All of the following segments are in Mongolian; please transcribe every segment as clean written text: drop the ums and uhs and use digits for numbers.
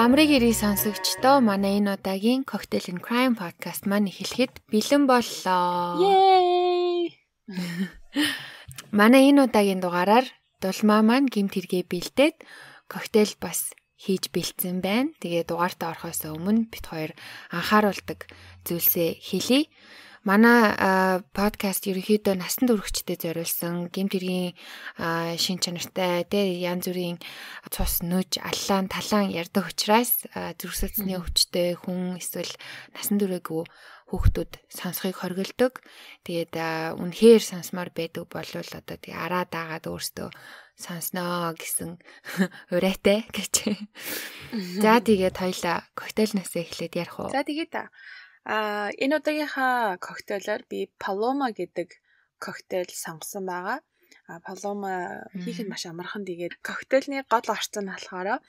Амрыг ирээ сонсогчдоо манай энэ удаагийн Cocktail and Crime podcast маань эхлэхэд бэлэн боллоо. Yay! Манай энэ удаагийн дугаараар дулмаа маань гэмт хэргээ бэлдээд коктейл бас хийж бэлдсэн байна. Тэгээ дугаартаа орохоос өмнө бит хоёр анхааруулдаг зүйлсээ хэлье. Манай подкаст ерөнхийдөө насан туршидтэй зориулсан гэмт хэргийн шин чанартай тэгээ янз бүрийн цус нүж аллаан талаан ярддаг учраас зүрх судасны өвчтэй хүн эсвэл насан туршаагүй хүүхдүүд сонсхийг хориглодог. Тэгээд үнэхээр сонсмоор байдаг болвол одоо тэгээ араа даагаад өөртөө сонсноо гэсэн урайтай гэж. За тэгээд хоёлаа коктейлнаас эхлээд ярих уу? За тэгээд энэ удаагийнхаа коктейлоор би Paloma гэдэг коктейл сонгосон байгаа. Paloma хийхэд маш амархан. Тэгээд коктейлний гол орчин нь болохоор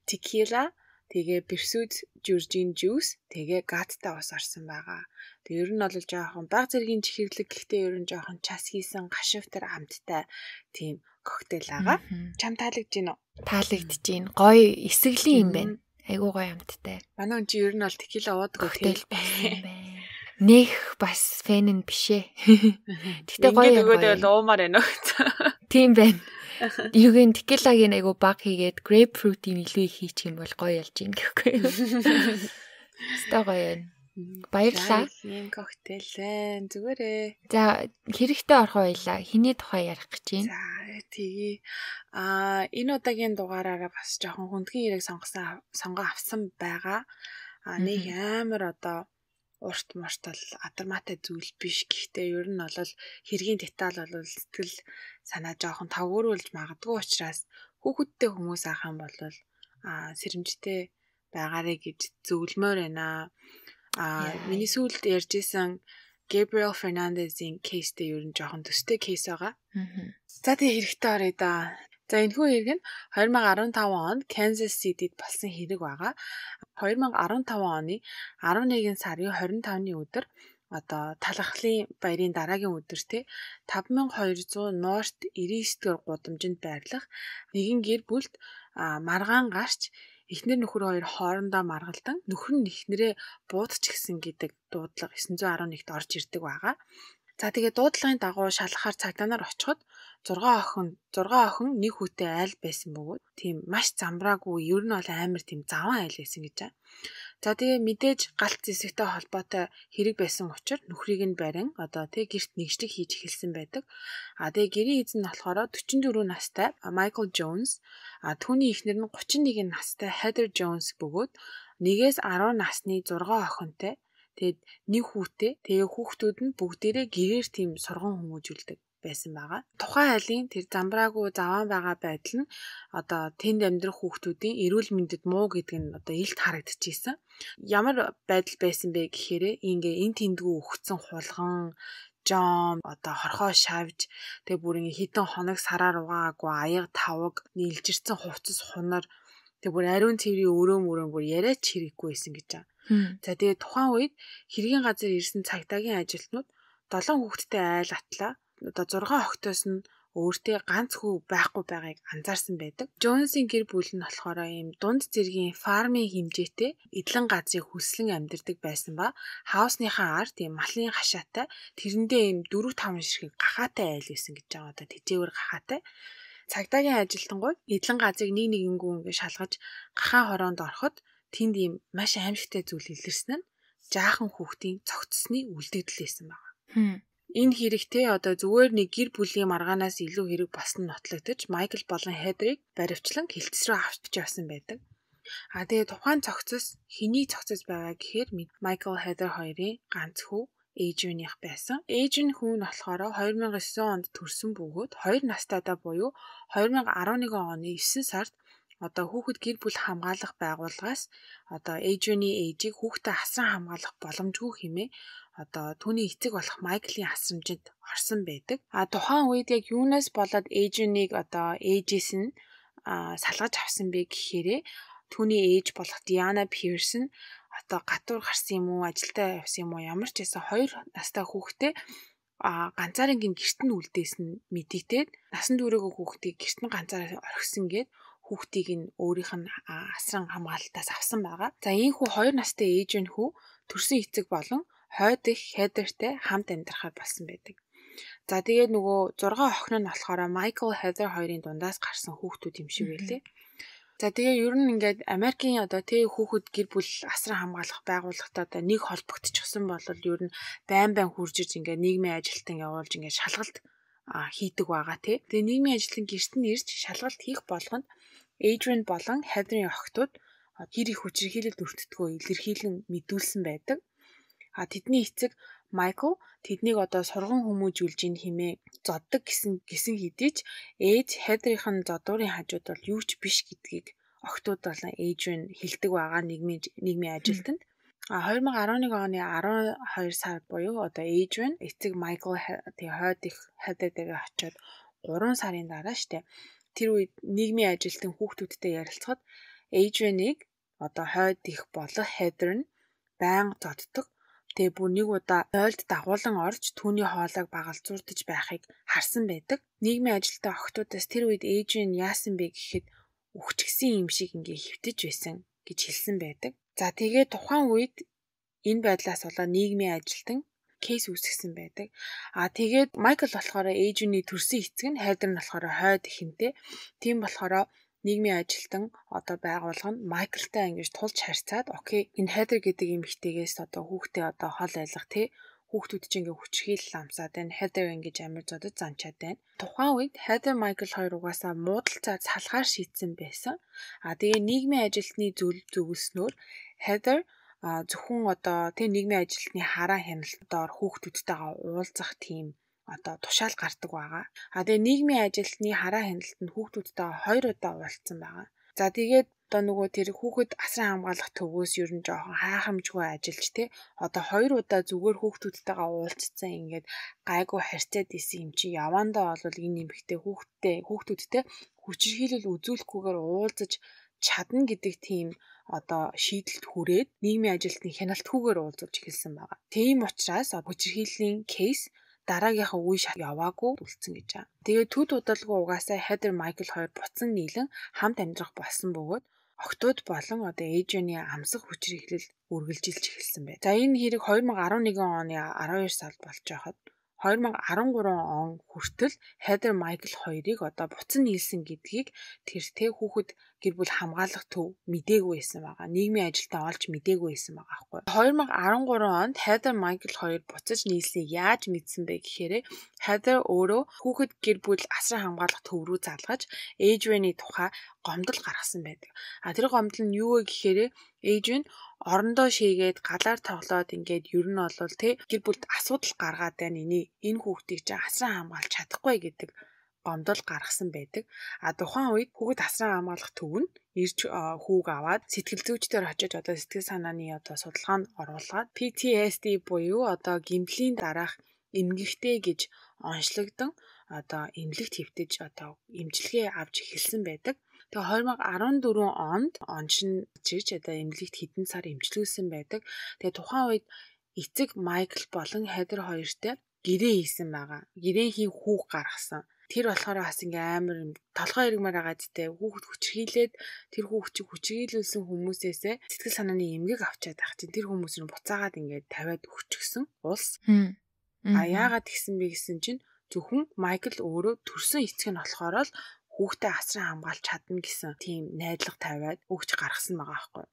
tequila, тэгээ Pursuit Georgian juice, тэгээ гаттай ус орсон байгаа. Тэгээ ер нь бол жоохон баг зэргийн чихэрлэг, гэхдээ ер нь жоохон час хийсэн гашивтар амттай тийм коктейл байгаа. Чам таалагдж байна уу? Таалагдж байна. Гоё эсгэлийн юм байна. Айгуу гоё амттай. Манай хүн чи ер нь бол текила уудаг коктейл байсан байна. Нэх бас фэн нь бишээ. Тэгтээ гоё өгөөд бол уумаар байна уу? Тийм байна. Юугийн текилагийн айгуу баг хийгээд грейпфрутийн илүү их хийчих юм бол гоё ялж ийн гэхгүй. Өстой гоё байна. Баярлалаа. Ийм коктейл байна. Зүгээрээ. За хэрэгтэй орох байлаа. Хиний тухай ярих гэж байна. За тэгээ энэ удаагийн дугаараараа бас жоохон хүндхэн хэрэг сонгоо авсан байгаа. Нэг амар одоо урт муртал адармаатай зүйл биш. Гэхдээ ер нь бол хэргийн деталь бол сэтгэл санаа жоохон тавгөрүүлж магадгүй учраас хүүхэдтэй хүмүүс аах юм бол сэрэмжтэй байгаарэ гэж зөвлөмөр байна. Миний сүүлд ярьжсэн Gabriel Fernandez-ийн кейстэй ер нь жоохон төстэй кейс байгаа. За тэгээ хэрэгтэй орё да. За энэ хүү хэрэг нь 2015 онд Kansas City-д болсон хэрэг байгаа. 2015 оны 11 сарын 25-ны өдөр одоо талархлын баярын дараагийн өдөр те 5200 North 99-р гудамжинд байрлах нэгэн гэр бүлд маргаан гарч эхнэр нөхөр хоёр хоорондоо маргалдан нөхөр нь эхнэрээ буудчихсан гэдэг дуудлага 911-д орж ирдэг байгаа. За тэгээ дуудлагын дагуу шалгахаар цагдаагаар очиход 6 охин нэг хүүтэй айл байсан бөгөөд тийм маш замбраагүй ер нь бол амар тийм заван айл байсан гэж байна. За тэгээ мэдээж галт зэвсэгтэй холбоотой хэрэг байсан учраас нөхрийг нь барин одоо тэг гэрт нэгжлэг хийж эхэлсэн байдаг. Тэгээ гэрийн эзэн нь болохоор 44 настай Michael Jones, түүний эхнэр нь 31 настай Heather Jones бөгөөд 1-10 насны 6 охинтой тэгээд нэг хүүтэй тэгээ хүүхдүүд нь бүгдээрээ гэрээр тийм сурган хүмүүжүүлдэг байсан байгаа. Тухайн айлын тэр замбраагүй заван байгаа байдал нь одоо тэнд амьдрах хүүхдүүдийн эрүүл мэндэд муу гэдэг нь одоо илт харагдчихсэн. Ямар байдал байсан бэ гэхээр энэ тэндгүү өгцөн хулган жом одоо хорхоо шавж тэгээ бүр хитэн хоног сараар угаагүй аяга тавг нийлжирсэн хувцас хунар тэгээ бүр ариун цэврийн өрөөм бүр яриач хэрэггүй байсан гэж байна. За тэгээ тухайн үед хэргийн газар ирсэн цагдаагийн ажилтнууд 7 хүүхэдтэй айл атлаа. Одоо 6 охтоос нь өөртөө ганц хүү байхгүй байгааг анзаарсан байдаг. Jones-ийн гэр бүл нь болохоор ийм дунд зэргийн фармын хэмжээтэй эдлэн газрыг хүслэн амьдардаг байсан ба хаусныхаа ард ийм малын хашаатай тэрэндээ ийм 4-5 ширхэг гахаатай айл байсан гэж байгаа. Одоо тэжээвэр гахаатай. Цагдаагийн ажилтнууд эдлэн газрыг нэгнгүү ингэ шалгаж гахаан хороонд ороход тэнд ийм маш аимшигтай зүйл илэрсэн нь жаахан хүүхдийн цогцсны үлдэгдэл байсан байна. Энэ хэрэгтээ одоо зүгээр нэг гэр бүлийн маргаанаас илүү хэрэг болсон нотлогдож Майкл болон Heather-ыг баривчлан хилцс рүү авч явсан байдаг. Тэгээ тухайн цогцос хэний цогцос байгаа гэхээр Michael Heather хоёрын ганц хүү Adrian-ийнх байсан. Adrian хүн нь болохоор 2009 онд төрсөн бөгөөд 2 настайдаа буюу 2011 оны 9 сард одоо хүүхэд гэр бүл хамгаалах байгууллагаас одоо Adrian-ийн ээжийг хүүхдэд асран хамгаалах боломжгүй хэмээн одоо түүний эцэг болох Майклийн асрамжид орсон байдаг. Тухайн үед яг юунаас болоод Adrian-ыг одоо ээжээс нь салгаж авсан бэ гэхээр түүний ээж болох Diana Pearson одоо гадуур гарсан юм уу, ажилдаа явсан юм уу, ямар ч байсан 2 настай хүүхдээ ганцаарынгийн гэрт нь үлдээсэн мэдэгдээд насан туршаагүй хүүхдийг гэрт нь ганцаараа орхисон гээд хүүхдийг нь өөрийнх нь асран хамгаалтаас авсан байгаа. За энэ хүү 2 настай Adrian хүү төрсөн эцэг болон хойд их Heatherтэй хамт амьдрахаар болсон байдаг. За тэгээд нөгөө 6 охин нь болохоор Michael Heather хоёрын дундаас гарсан хүүхдүүд юм шиг байлээ. За тэгээ ер нь ингээд Америкийн одоо тий хүүхэд гэр бүл асран хамгаалах байгууллагатай одоо нэг холбогдчихсон бол ер нь байн хурж иж ингээд нийгмийн ажилтан явуулж ингээд шалгалт хийдэг байгаа тий. Тэгээ нийгмийн ажилтан гэрт нь ирж шалгалт хийх болгонд Adrian болон Heather-ийн охтууд хэр их хүчирхийлэлд өртдөгөө илэрхийлэн мэдүүлсэн байдаг. Тэдний эцэг Michael тэднийг одоо сурган хүмүүжүүлж ийн хэмээн зоддог гэсэн хэдий ч ээж Heather-ийн зодуурын хажууд бол юу ч биш гэдгийг охтууд болон Adrian хэлдэг байгаа нийгмийн ажилтанд. 2011 оны 12 сар буюу одоо Adrian эцэг Michael тэгээ хойд их Heather дээр очиод 3 сарын дараа штэ тэр үед нийгмийн ажилтан хүүхдүүдтэй ярилцахад Adrian-ыг одоо хойд их болох Heather нь байнга зоддог. Тэгээ бүр нэг удаа ойлд дагуулan орж түүний хоолойг багалзуурдаж байхыг харсан байдаг. Нийгмийн ажилтан охтуудаас тэр үед Adrian яасан бэ гэхэд үхчихсэн юм шиг ингээ хөвтөж байсан гэж хэлсэн байдаг. За тэгээ тухайн үед энэ байдлаас болоод нийгмийн ажилтан кейс үүсгэсэн байдаг. Тэгээд Michael болохоор Adrian-ийн төрсөн эцэг нь Heather нь болохоор хойд ихэнтэй. Тийм болохоор нийгмийн ажилтан одоо байгуулга нь Michael-тай ингэж тулж харьцаад окей энэ Heather гэдэг эмэгтэйгээс одоо хүүхдээ одоо хол айлах тий хүүхдүүд чинь ингээ хүчрхийлэл амсаад байна. Heather ингэж амар зодод занчаад байна. Тухайн үед Heather Michael хоёр угаасаа муудалцаад салгаар шийдсэн байсан. Тэгээ нийгмийн ажилтны зөвлснөөр Heather зөвхөн одоо тий нийгмийн ажилтны хараа хяналтаар хүүхдүүдтэйгээ уулзах тийм одоо тушаал гардаг байгаа. Тэгээ нийгмийн ажилтны хараа хяналтанд хүүхдүүдтэйгээ 2 удаа уулзсан байгаа. За тэгээд одоо нөгөө тэр хүүхэд асран хамгаалах төвөөс ер нь жоохон хайхамжгүй ажиллаж тий одоо 2 удаа зүгээр хүүхдүүдтэйгээ уулзсан ингээд гайгүй харьцаад исэн юм чи явандаа бол энэ нэмэгтэй хүүхдүүдтэй хүчирхийлэл үзүүлэхгүйгээр уулзаж чадна гэдэг тийм одоо шийдэлд хүрээд нийгмийн ажилтны хяналтгүйгээр уулзуулж эхэлсэн байгаа. Тийм учраас хүчирхийллийн кейс дараагийнхаа үе яваагүй үлдсэн гэж байгаа. Тэгээд төд удалгүй угаасаа Heather Michael хоёр буцан нийлэн хамт амьдрах болсон бөгөөд охтууд болон одоо Adrian-ийн амсах хүчирхийлэл үргэлжилж эхэлсэн байна. За энэ хэрэг 2011 оны 12 сард болж байхад 2013 он хүртэл Heather Michael хоёрыг одоо буцан нийлсэн гэдгийг тэр хүүхэд гэр бүл хамгаалах төв мдээгүй байсан байгаа. Нийгмийн ажилтан олж мдээгүй байсан байгаа аахгүй. 2013 онд Heather Michael хоёр буцаж нийлснийг яаж мэдсэн бэ гэхээр Heather өөрөө хүүхэд гэр бүл асран хамгаалах төв рүү залгаж Adrian-ийн тухай гомдол гаргасан байдаг. Тэр гомдол нь юу вэ гэхээр Adrian орондоо шийгээд галаар тоглоод ингээд ер нь бол гэр бүлд асуудал гаргаад байна энэ хүүхдийг чинь асран хамгаалж чадахгүй гэдэг гомдол гаргасан байдаг. Тухайн үед хүүхэд асран хамгаалах төв нь ирж хүүг аваад сэтгэл зүйчдээр очиж одоо сэтгэл санааны одоо судалгаанд оруулаад PTSD буюу одоо гэмтлийн дараах эмгэгтэй гэж онцлогдсон одоо эмнэлэгт хэвтэж одоо эмчилгээ авч эхэлсэн байдаг. Тэгээ 2014 онд оншин чирч одоо эмнэлэгт хэдэн сар эмчилүүлсэн байдаг. Тэгээ тухайн үед эцэг Michael болон Heather хоёртой гэрээ хийсэн байгаа. Гэрээ хүүг гаргасан. Тэр болохоор бас ингээм амар толгой иргмээр байгаа зүйтэй хүүхэд хүчрхийлээд тэр хүүхчийг хүчрхийлүүлсэн хүмүүсээсээ сэтгэл санааны эмгэг авчаад байх чинь тэр хүмүүс нь буцаагаад ингээд тавиад өгчихсөн улс. Яагаад гисэн бэ гэсэн чинь зөвхөн Michael өөрөө төрсөн эцэг нь болохоор л хүүхдээ асран хамгаалж чадна гэсэн тийм найдлага тавиад өгч гаргасан байгаа байхгүй.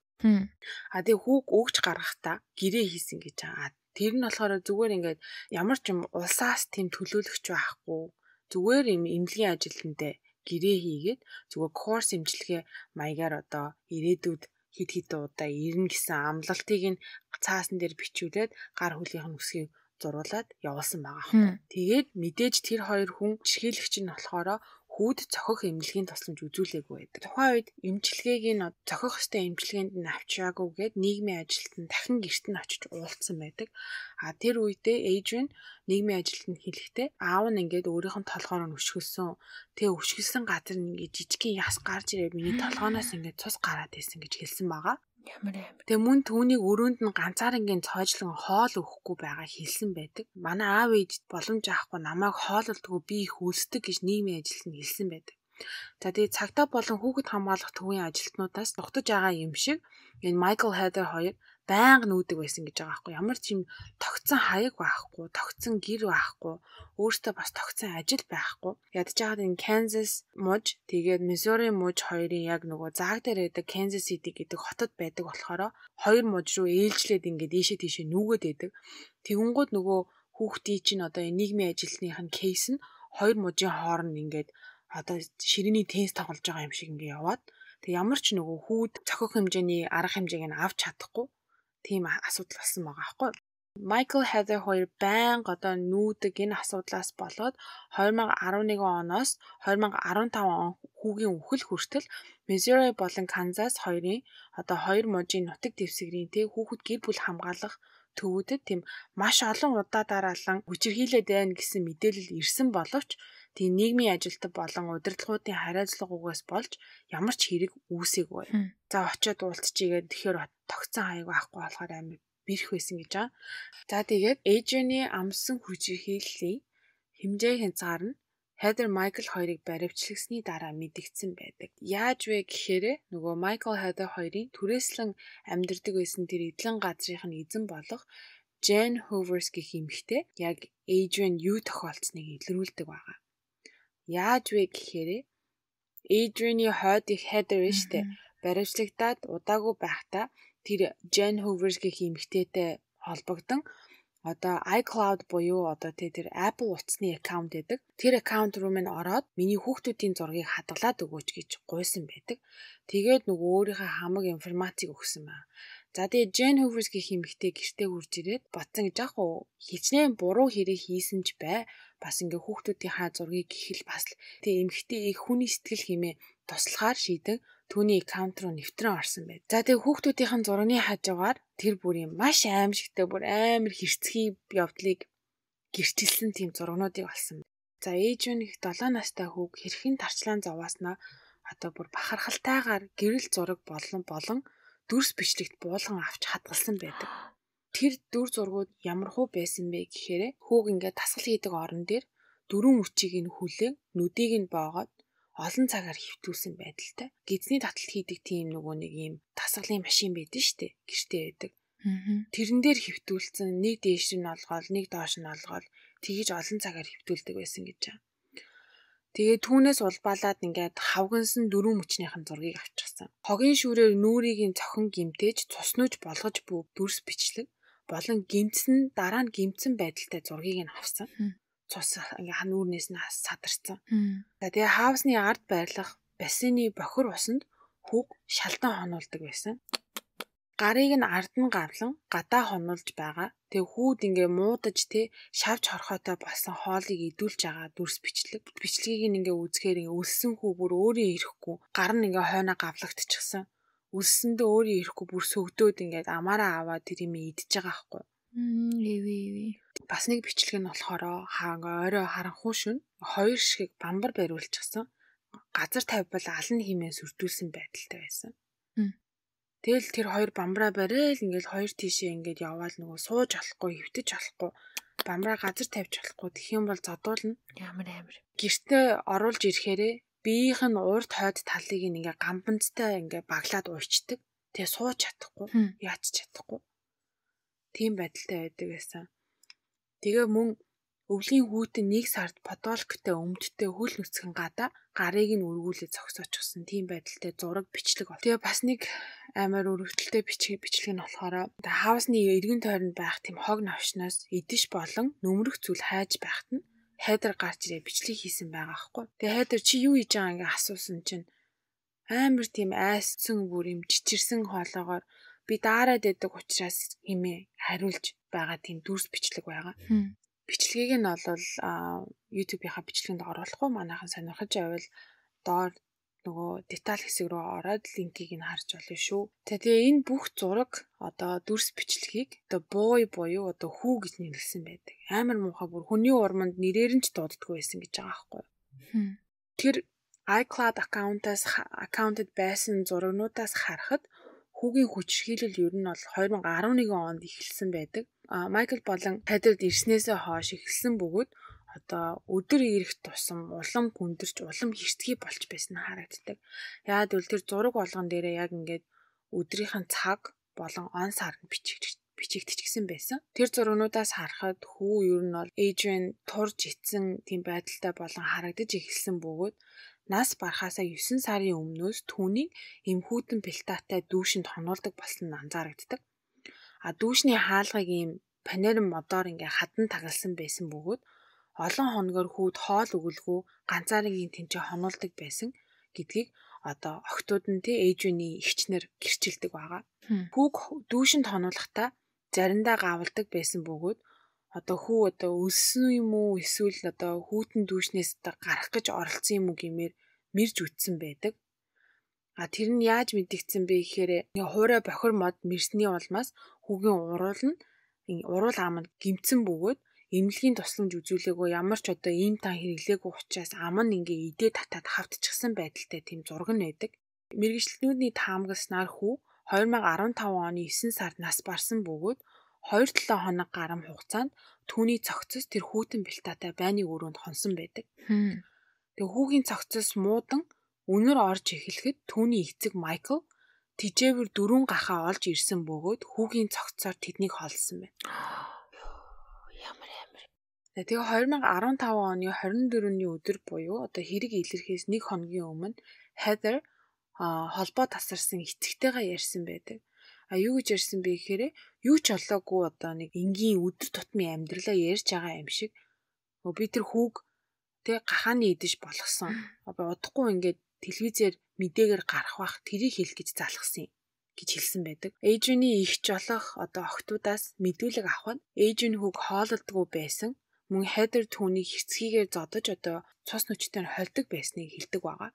Тэгээ хүүг өгч гаргахдаа гэрээ хийсэн гэж байгаа. Тэр нь болохоор зүгээр ингээд ямар ч юм улсаас тийм төлөөлөгч байхгүй. Зүгээр юм эмнэлгийн ажилтнтай гэрээ хийгээд зүгээр course эмчилгээ маягаар одоо ирээдүйд хид удаа ирнэ гэсэн амлалтыг нь цаасан дээр бичүүлээд гар хөлийн үсгийг зуруулаад явуулсан байгаа. Тэгээд мэдээж тэр хоёр хүн чихэлэгч нь болохоор хүүд цохих эмнэлгийн тусламж үзүүлээгүй байдаг. Тухайн үед эмчилгээг нь цохих ёстой эмчилгээнд нь авчираагүйгээд нийгмийн ажилтан дахин гэрт нь очиж уулзсан байдаг. Тэр үедээ Adrian нийгмийн ажилтанд хэлэхдээ аав нь ингээд өөрийнх нь толгоор нь өшгөлсөн. Тэгээ өшгөлсөн газар нь ингээд жижигхэн яс гарч ирээ миний толгооноос ингээд цус гараад байсан гэж хэлсэн байгаа. Тэгээ мөн түүнийг өрөөнд нь ганцаарнгийн цоожлон хоол өгөхгүй байгаа хэлсэн байдаг. Манай аав ээж боломж авахгүй намайг хоололдгүй би их үлсдэг гэж нийгмийн ажилтнанд хэлсэн байдаг. За тэгээ цагтаа болон хүүхэд хамгаалах төвийн ажилтнуудаас тогтож байгаа юм шиг энэ Michael Heather хоёр байнга нүүдэг байсан гэж байгаа байхгүй. Ямар ч юм тогтсон хаяг байхгүй, тогтсон гэр байхгүй, өөртөө бас тогтсон ажил байхгүй. Ядаж хаад энэ Kansas муж тэгээд Missouri муж хоёрын яг нөгөө зааг дээр байдаг Kansas City гэдэг хотод байдаг болохоор хоёр муж руу ээлжлээд ингээд ийшээ тийшээ нүгэд байдаг. Тэгэнгүүт нөгөө хүүхдийн чинь одоо нийгмийн ажилтных нь кейс нь хоёр мужийн хооронд ингээд одоо ширээний теннис тоглож байгаа юм шиг ингээд яваад тэг ямар ч нөгөө хүүд цохих хэмжээний арга хэмжээг нь авч чадахгүй тийм асуудал болсон байгаа байхгүй. Michael Heather хоёр байнга одоо нүүдэг энэ асуудлаас болоод 2011 оноос 2015 он хүүгийн үхэл хүртэл Missouri болон Kansas хоёрын одоо хоёр мужийн нутаг дэвсгэрийн тэг хүүхэд гэр бүл хамгаалах төвүүдэд тийм маш олон удаа дараалан хүчирхийлээд байна гэсэн мэдээлэл ирсэн боловч тийм нийгмийн ажилтнууд болон удирдлагуудын хариуцлагаас болж ямар ч хэрэг үүсээгүй. За очиод уулзчихийгээд тэгэхээр тогтсон хаяг байхгүй болохоор амар бэрх байсан гэж байгаа. За тэгээд Adrian-ы амссан хүчирхийллийн хэмжээ хязгаар нь Heather Michael хоёрыг баривчлагсны дараа мэдэгдсэн байдаг. Яаж вэ гэхээр нөгөө Michael Heather хоёрын түрээслэн амьдардаг байсан тэр эдлэн газрынх нь эзэн болох Jen Hoovers гэх эмэгтэй яг Adrian юу тохиолдсныг илрүүлдэг байгаа. Яаж вэ гэхээр Adrian-ы хойд их Heather штэ баривчлагдаад удаагүй байхдаа тэр Jen Hoovers гэх эмэгтэйтэй холбогдсон одоо iCloud буюу одоо тэр Apple утасны аккаунт байдаг. Тэр аккаунт руу минь ороод миний хүүхдүүдийн зургийг хадгалаад өгөөч гэж гуйсан байдаг. Тэгээд нөгөө өөрийнхөө хамаг информацийг өгсөн байна. За тэгээд Jen Hoovers гэх эмэгтэй гэртээ хурж ирээд бодсон гэж яг уу хичнээн буруу хэрэг хийсэн ч бай. Бас ингээ хүүхдүүдийн хаа зургийг гихэл бас тэг эмэгтэй их хүний сэтгэл хэмээ туслахаар шийдэн түүний аккаунт руу нэвтрэн орсон байд. За тэгээ хүүхдүүдийн зургийн хажуугаар тэр бүрийн маш аимшигтай бүр амар хэрцгий явдлыг гэрчилсэн тийм зургнуудыг олсон. За Adrian их 7 настай хүүг хэрхэн тарчлаан зовоосноо одоо бүр бахархалтайгаар гэрэл зураг болон дүрс бичлэгт буулган авч хадгалсан байдаг. Тэр дүр зургууд ямар хуу байсан бэ гэхээр хүүг ингээд тасгал хийдэг орон дээр дөрвөн мөчийг нь хүлээн нүдийг нь боогоод олон цагаар хөвтүүлсэн байдалтай. Гидсний таталт хийдэг тийм нөгөө нэг юм тасгалын машин байдаг шүү дээ. Гэртээ байдаг. Тэрэн дээр хөвтүүлсэн нэг дээш нь олгоол, нэг доош нь олгоол тэгж олон цагаар хөвтүүлдэг байсан гэж байна. Тэгээд түүнээс улбаалаад ингээд хавгансан дөрвөн мөчнийхэн зургийг авчихсан. Хогийн шүүрээр нүрийг нь цохон гимтээж цуснууж болгож був дүрс бичлэг болон гимтсэн дараа нь гимтсэн байдалтай зургийг нь авсан. Цус ингээ хануурнээс нь садарсан. За тэгээ хаусны ард байрлах бассейны бохир усанд хүүг шалтан хонуулдаг байсан. Гарыг нь ард нь гавлан гадаа хонуулж байгаа. Тэгээ хүүд ингээ муудаж шавж хорхоотой болсон хоолыг идүүлж байгаа дүрс бичлэг. Бичлэгийг ингээ үзэхээр ингээ өлсөн хүү бүр өөрөө ирэхгүй гар нь ингээ хойноо гавлагдчихсан. Өлсөндөө өөрөө ирэхгүй бүр сөгдөөд ингээ амаараа аваад тэр юм идчихэж байгаа байхгүй. Бас нэг бичлэг нь болохоор орой харанхуй шүн хоёр шиг бамбар бариулчихсан. Газар тавьбал алан химээ сүрдүүлсэн байдалтай байсан. Тэгэл тэр хоёр бамбараа барайл ингээл хоёр тийшээ ингээд яваал нөгөө сууж болохгүй, хөвтөж болохгүй, бамбараа газар тавьж болохгүй гэх юм бол зодуулна. Ямар. Гэртээ оруулж ирэхээрээ биеийнх нь урд хойд талыг ингээ гамбанцтай ингээ баглаад уйчдаг. Тэгээ сууж чадахгүй, яач чадахгүй. Тийм байдалтай байдаг байсан. Тэгээ мөн өвлийн хүүтэн 1 сард подолктой өмдтэй хөл нүцгэн гадаа гарыг нь өргүүлээд зогсоочихсон тийм байдалтай зураг бичлэг бол. Тэгээ бас нэг амар өргөдөлтэй бичлэг нь болохоор хаусны эргэн тойронд байх тийм хог навшнаас идэж болон нөмрөх зүйл хайж байхад нь Heather гарч ирээ бичлэг хийсэн байгаа аахгүй. Тэгээ Heather чи юу хийж байгаа ингээ асуусан чинь амар тийм айссан бүр юм чичирсэн хоолоогоор би даарад байдаг учраас хэмээ хариулж байгаа тийм дүрс бичлэг байгаа. Бичлэгийг нь бол YouTube-ийнхаа бичлэгэнд оруулахгүй манайхан сонирхож байвал доор нөгөө деталь хэсэг рүү ороод линкийг нь харж болно шүү. Тэгээ энэ бүх зураг одоо дүрс бичлэгийг одоо boy буюу одоо хүү гэж нэрлсэн байдаг. Амар муухай бүр хүний урманд нэрээр нь ч дууддаггүй байсан гэж байгаа байхгүй. Тэр iCloud аккаунтад байсан зурагнуудаас харахад хүүгийн хүчирхийлэл ер нь бол 2011 онд эхэлсэн байдаг. Michael болон Heather ирснээсээ хойш эхэлсэн бөгөөд одоо өдөр ирэх тусам улам хүндэрч улам хэрцгий болж байсан харагддаг. Яагаад гэвэл тэр зураг болгон дээрээ яг ингээд өдрийнхэн цаг болон он сар нь бичигдчихсэн байсан. Тэр зургнуудаас харахад хүү ер нь бол Adrian турж ицсэн тийм байдалтай болон харагдаж эхэлсэн бөгөөд нас барахаасаа 9 сарын өмнөөс түүнийг эмхүүдэн пилтатай дүүшинд хонуулдаг болсон нь анзаарагддаг. Дүүшний хаалгыг ийм панерын модоор ингээ хадан тагалсан байсан бөгөөд олон хоногор хүүд хоол өгөлгүй ганцаарынгийн тэнцээ хонуулдаг байсан гэдгийг одоо охтууд нь Adrian-ийн эгчнэр гэрчилдэг байгаа. Хүүг дүүшинд хонуулахдаа заримдаа гавладаг байсан бөгөөд хүү өлсөн юм уу эсвэл хүүтэн дүүшнээс гарах гэж оролцсон юм уу гэмээр мэрж үтсэн байдаг. Тэр нь яаж мэдэгдсэн бэ гэхээр хуурай бохир мод мэрсний улмаас хүүгийн уруул ам нь гимцэн бөгөөд эмнэлгийн тусламж үзүүлээгүй ямар ч ийм тан хэрэглээгүй учраас ам нь ингээ идээ татаад хавтчихсан байдалтай тийм зураг нь байдаг. Мэргэжлүүдний таамагласнаар хүү 2015 оны 9 сард нас барсан бөгөөд 2-7 хоног гарам хугацаанд түүний цогцос тэр хүүтэн бэлтаатай байны өрөөнд хонсон байдаг. Тэгээ хүүгийн цогцос муудан өнөр орж эхлэхэд түүний эцэг Майкл тижээвэр 4 гахаа олж ирсэн бөгөөд хүүгийн цогцсоор тэднийг холсон байна. Ямар. Тэгээ 2015 оны 24-ний өдөр буюу хэрэг илэрхээс 1 хоногийн өмнө Heather холбоо тасарсан эцэгтэйгээ ярьсан байдаг. Юу гэж ярьсан бэ гэхээр юу ч олоогүй нэг энгийн өдөр тутмын амьдралаа ярьж байгаа юм шиг. Би тэр хүүг гахааны идэж болгосон. Удахгүй ингээд телевизээр мэдээгээр гарах бах тэрийг хэлэх гэж залхсан гэж хэлсэн байдаг. Adrian-ийн ихч болох охтуудаас мэдүүлэг авахад Adrian хүүг хоололдгүй байсан. Мөн Heather түүнийг хэцгийгээр зодож цус нүчтэй нь хольдог байсныг хэлдэг байгаа.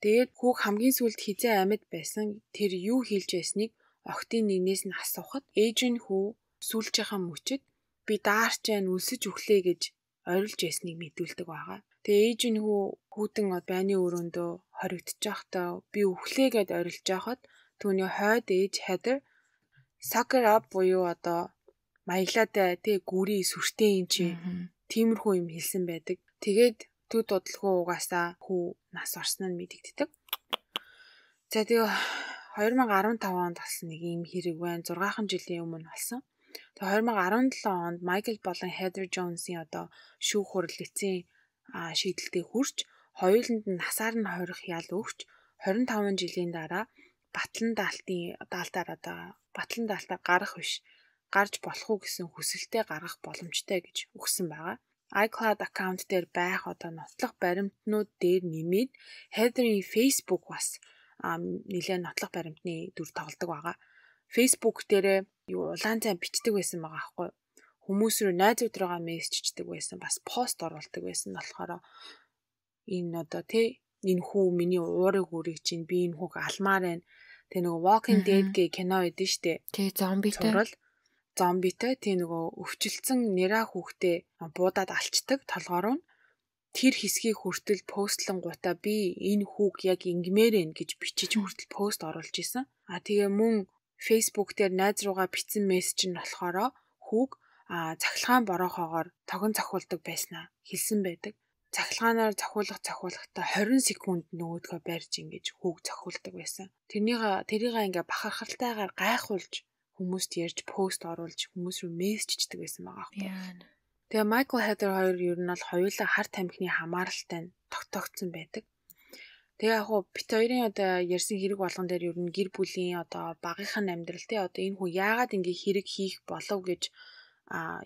Тэгээд хүүг хамгийн сүүлд хизээ амьд байсан тэр юу хэлж байсныг охтын нэгнээс нь асуухад Adrian хүү сүүлжийнхаа мөчөд би даарч जैन үлсэж өглөө гэж орилж байсныг мэдүүлдэг байгаа. Тэгээ Adrian хүүтэн байны өрөөндөө хоригдож байхдаа би өглөө гэд орилж байхад түүний хойд ээж Heather soccer up буюу маяглаатай гүрий сүртэй юм чи тиймэрхүү юм хэлсэн байдаг. Тэгээд төд удалгүй угаасаа хүү нас орсон нь мэдэгддэг. За тэгээ 2015 онд болсон нэг юм хэрэг байна. 6 жилийн өмнө болсон. Тэгээ 2017 онд Michael болон Heather Jones-ийн шүүх хурал эцсийн шийдэлтэй хүрч хоёуланд нь насаар нь хорих ял өгч 25 жилийн дараа батлан даалтаар гарах биш гарч болох уу гэсэн хүсэлтэд гаргах боломжтой гэж өгсөн байгаа. iCloud аккаунт дээр байх нотлох баримтнууд дээр нэмээд Heather-ийн Facebook бас нэлээд нотлох баримтны дүр тоглодог байгаа. Facebook дээр улаан цай бичдэг байсан байгаа аахгүй. Хүмүүс рүү найзууд руугаа мессежчдэг байсан, бас пост оруулдаг байсан болохоор энэ хүү миний уурыг үргэж чинь би энэ хүүг алмаар байна. Тэгээ Walking Dead гэ кино эдэн штэ. Тэгээ зомбитой өвчлөлтсөн нэраа хүүхдээ буудаад алчдаг толгоор нь тэр хэсгийг хүртэл постлонгуудаа би энэ хүүг яг ингмээр ээ гэж бичиж хүртэл пост оруулж исэн. Тэгээ мөн Facebook дээр найз руугаа бичсэн мессеж нь болохоор хүүг цахилгаан бороохоогоор тогон цохиулдаг байснаа хэлсэн байдаг. Цахилгаанаар цохиулахдаа 20 секунд нөгөөдгөө барьж ингэж хүүг цохиулдаг байсан. Тэрийг ингээ бахархалтайгаар гайхуулж хүмүүст ярьж пост оруулж хүмүүс рүү мессежчдэг байсан байгаа юм. Тэгээ Michael Heather хоёр ер нь бол хоёулаа хар тамхины хамааралтай тогтоогдсон байдаг. Тэгээ бит хоёрын ярьсан хэрэг болгон дээр ер нь гэр бүлийн багийнхан амьдрал энэ хүн яагаад ингээ хэрэг хийх болов гэж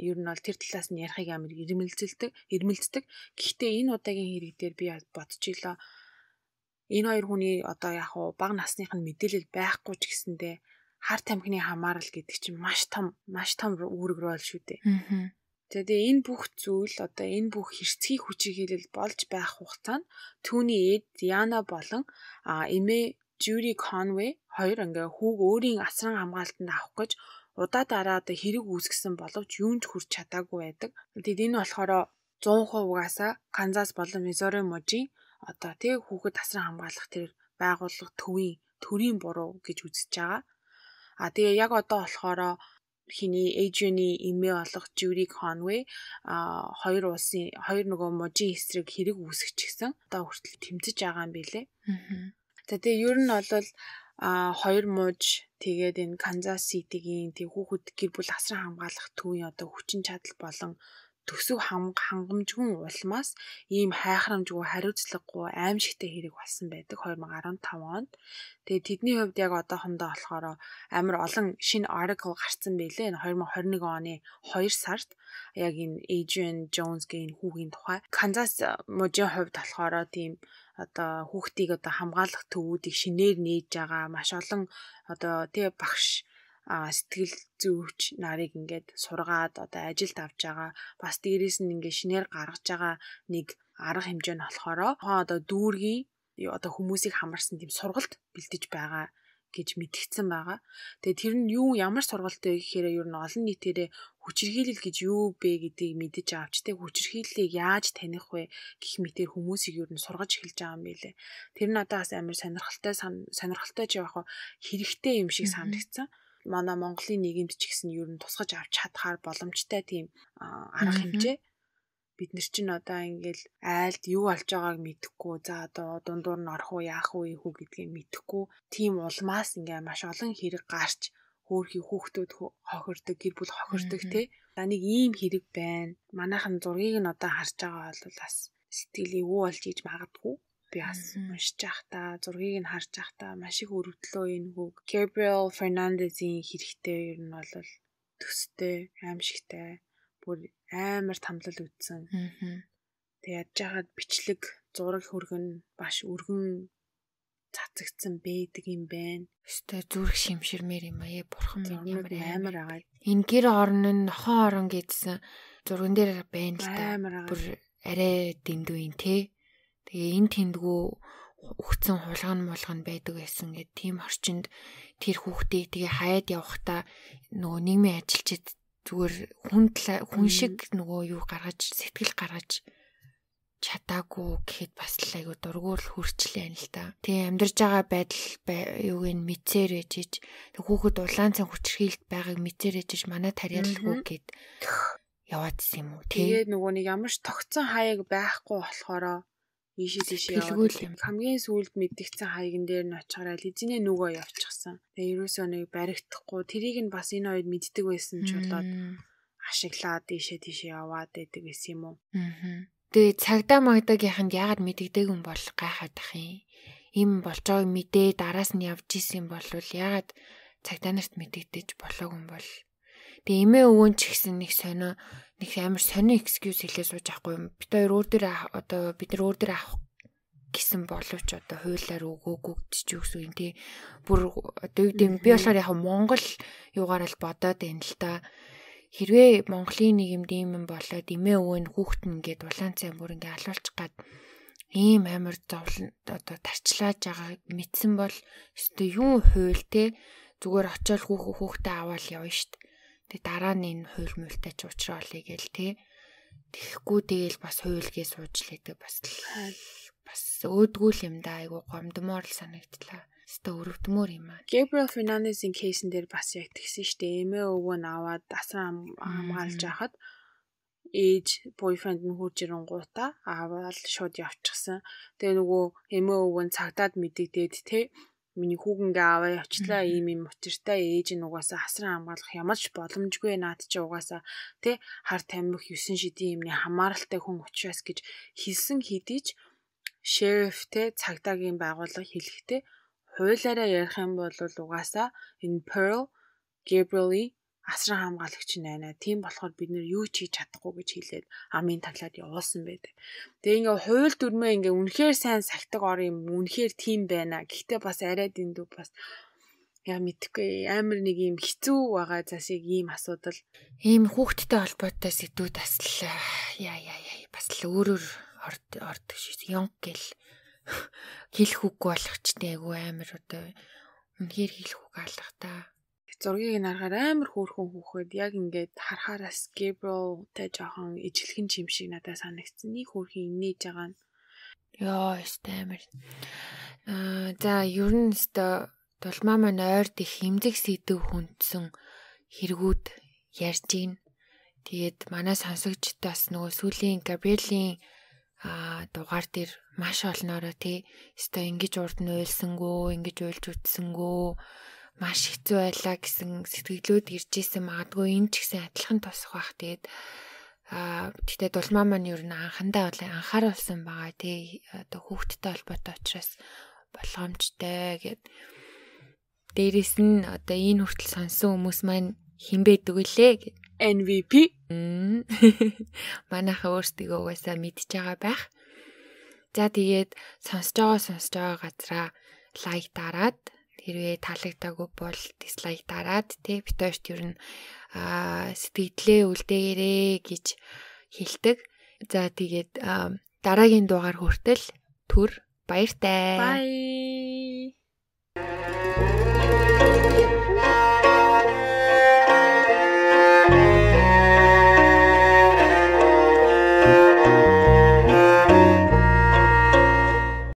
ер нь бол тэр талаас нь ярихыг амар ирмэлцдэг. Гэхдээ энэ удаагийн хэрэг дээр би бодчихлоо. Энэ хоёр хүний бага насных нь мэдээлэл байхгүй ч гэсэндээ хар тамхины хамаарал гэдэг чинь маш том үүрэг рол шүү дээ. Тэгээ энэ бүх зүйл энэ бүх хэрцгий хүчирхийлэл болж байх хугацаанд түүний ээд Diana болон эмээ Judy Conway хоёр ингээ хүүг өөрийн асран хамгаалтанд авах гэж удаа дараа хэрэг үүсгэсэн боловч юунд хүрч чадаагүй байдаг. Тэгэд энэ болохоор 100% угаасаа Канзас болон Мизури мужийн хүүхэд асран хамгаалах тэр байгууллага төрийн буруу гэж үзэж байгаа. Тэгээ яг одоо болохоор хиний Adrian-ы эмээ болох Judy Conway хоёр нөгөө мужийн эсрэг хэрэг үүсгэчихсэн. Одоо хүртэл тэмцэж байгаа юм билэ. За тэгээ ер нь бол хоёр мууж тэгээд энэ Kansas City-гийн тэг хүүхэд гэр бүл асран хамгаалах төвийн одоо хүчин чадал болон төсөв хангамжгүй улмаас ийм хайхрамжгүй хариуцлагагүй аимшигтай хэрэг болсон байдаг 2015 онд. Тэгээд тэдний хувьд яг одоохондоо болохоор амар олон шинэ article гарсан байлээ. Энэ 2021 оны 2 сард яг энэ Adrian Jones-гийн хүүгийн тухай. Kansas мужийн хувьд болохоор тийм одоо хүүхдийг одоо хамгаалах төвүүдийг шинээр нээж байгаа маш олон одоо тий багш сэтгэл зүйч нарыг ингээд сургаад одоо ажилд авч байгаа. Бас дээрээс нь ингээд шинээр гаргаж байгаа нэг арга хэмжээ нь болохоор одоо дүүргийн одоо хүмүүсийг хамарсан тийм сургалт бэлдэж байгаа гэж мэдгдсэн байгаа. Тэгээ тэр нь ямар сургалт вэ гэхээр ер нь олон нийтээрээ хүчирхийлэл гэж юу бэ гэдгийг мэдэж авч тэг хүчирхийллийг яаж таних вэ гэх мэтээр хүмүүсийг ер нь сургаж эхэлж байгаа юм билэ. Тэр нь одоо бас амар сонирхолтой ч яг хэрэгтэй юм шиг санагдсан. Манай Монголын нийгэмд ч гэсэн ер нь тусгаж авч чадхаар боломжтой тийм арга хэмжээ. Бид нар чинь одоо ингээл айлд юу болж байгааг мэдэхгүй за одоо дундуур нь орох уу яах уу гэдгийг мэдэхгүй тийм улмаас ингээ маш олон хэрэг гарч хөөхий хүүхдүүд хохирдог гэр бүл хохирдог те. За нэг ийм хэрэг байна. Манайхан зургийг нь одоо харж байгаа бол бас сэтгэл эвгүй болж иж магадгүй. Би бас уншиж байхдаа зургийг нь харж байхдаа маш их өрөвдлөө энэ хүүг Gabriel Fernandez-ийн хэрэгтэй ер нь бол төстэй аимшигтай бүр амар тамлал үтсэн. Тэг яаж жагаад бичлэг зураг хөргөн баш өргөн цацагдсан байдаг юм байна. Өстэй зүрх шимширмээр юм аа бурхан минь амар агаад. Энэ гэр орон нь нохоо орон гэдсэн зурган дээр байна л да. Бүр арай дэндүү юм те. Тэгээ энэ тэндгүү өгцөн хулган байдаг байсан гэд тийм орчинд тэр хүүхдийг тэгээ хаяад явахдаа нөгөө нийгмийн ажилчид зүгээр хүн шиг нөгөө юу гаргаж сэтгэл гаргаж чадаагүй гэхэд бас л айгу дургуул хүрчлээ юм л да. Тэгээ амьдарч байгаа байдал юуг нь мэдсээр ээжиж хүүхэд улаан цан хүчрхийлт байгааг мэдсээр ээжиж манай тариалгүй гэд яваадсэн юм уу тий. Тэгээ нөгөө нэг ямар ч тогтсон хаяг байхгүй болохоро ийшээ яваад хамгийн сүүлд мэдгдсэн хаягн дээр нь очихоор эзэнээ нүгөө явчихсан. Тэгээ ерөөсөө нэг баригдахгүй тэрийг нь бас энэ үед мэддэг байсан ч болоод ашиглаад ийшээ яваад байдаг гэсэн юм уу. Тэгээ цагдаа магдагийнханд яагаад мэддэг юм бол гайхаад ах юм. Им болж байгааг мэдээ дараас нь явж исэн бол яагаад цагдаа нарт мэддэж болоог юм бол. Тэгээ эмээ өвөн ч гэсэн нэг амар сонио excuse хэлээ сууж авахгүй юм. Бид нар өөр дээр авах гэсэн боловч одоо хуулиар өгөөгүй гэж үгс үн тий. Бүр одоо юу гэдэм би болохоор яг Монгол юугаар л бодоод байна л та. Хэрвээ Монголын нийгэмд ийм юм болоод эмээ өвөө нь хүүхэд нь ингээд улаан цай бүр ингээд алуулчих гад ийм амар зовлон одоо тарчлааж байгааг мэдсэн бол өстой юу хууль те зүгээр очиод хүүхдээ аваад явна штт. Тэг дараа нь энэ хууль мөлтэй ч уучраа олъё гээл те. Тэгэхгүй тэгэл бас хуульгээ суужлээдэг бас өөдгүү л юм да айгу гомдмоор л санагдлаа. Өстой өрөвдмөр юм аа. Gabriel Fernandez-ийн кейсэн дээр бас яг тэгсэн штэ. Эмээ өвөө нь аваад асран хамгаалж яхад ээж boyfriend нь хурж ирэнгуудаа аваад шууд явчихсан. Тэгээ нөгөө эмээ өвөө нь цагдаад мэддэгдээд те миний хүүгэнгээ аваа явчлаа ийм учиртай ээж нь угаасаа асран хамгаалах ямар ч боломжгүй наад чи угаасаа тэ хар тамхи 9 шидийн юмны хамааралтай хүн учраас гэж хэлсэн хэдий ч sheriff тэ цагдаагийн байгууллага хэлэхдээ хуулиараа ярих юм бол угаасаа энэ Pearl Gabriel-ийн асран хамгаалагч байна. Тийм болохоор бид нэр юу ч хийж чадахгүй гэж хэлээд амын таглаад явуулсан байдаг. Тэгээ ингээ хууль дүрмээ ингээ үнэхээр сайн сахидаг ор юм үнэхээр тийм байна. Гэхдээ бас арай дэндүү бас яа мэдхгүй амар нэг юм хэцүү байгаа засыг ийм асуудал. Ийм хүүхдтэй холбоотой сэдвүүд бас л яа бас л өөрөөр ордог шиг ёнг гэл хэлэх үгүй болгочтой айгу амар одоо үнэхээр хэлэх үг алах та. Зургийг нарахаар амар хөөрхөн хүүхэд яг ингээд харахаараас Gabriel-тэй жоохон ижлэгэн чим шиг надад санагдсан. Нэг хөөрхөн инээж байгаа нь. Яа, өстэй амар. За, ер нь өстэй тулмаа маань ойрд их хэмзэг сэдв хүндсэн хэрэгүүд ярьж гин. Тэгээд манай сонсогчдоос нөгөө сүүлийн Габриэлийн дугаар дээр маш олноороо тий өстой ингэж урд нь уйлсангөө, ингэж уйлж үтсэнгөө маш хэцүү байлаа гэсэн сэтгэлүүд ирж исэн. Магадгүй энэ ч гэсэн адилхан тусах бах. Тэгээд тэгтээ дулмаа маань ер нь анхандаа бол анхааруулсан байгаа тий одоо хүүхдтэй холбоотой учраас болгоомжтой гэд. Дээрээс нь одоо энэ хүртэл сонсон хүмүүс маань хэн байдаг вүлээ гэд. MVP манайхаа өөрсдөө угаасаа мэдж байгаа байх. За тэгээд сонсож байгаа газараа лайк дараад, хэрвээ таалагдаагүй бол дислайк дараад тий бит хоёрт ер нь сэтгэлдээ үлдээгээрэй гэж хэлдэг. За тэгээд дараагийн дугаар хүртэл түр баяртай. Bye.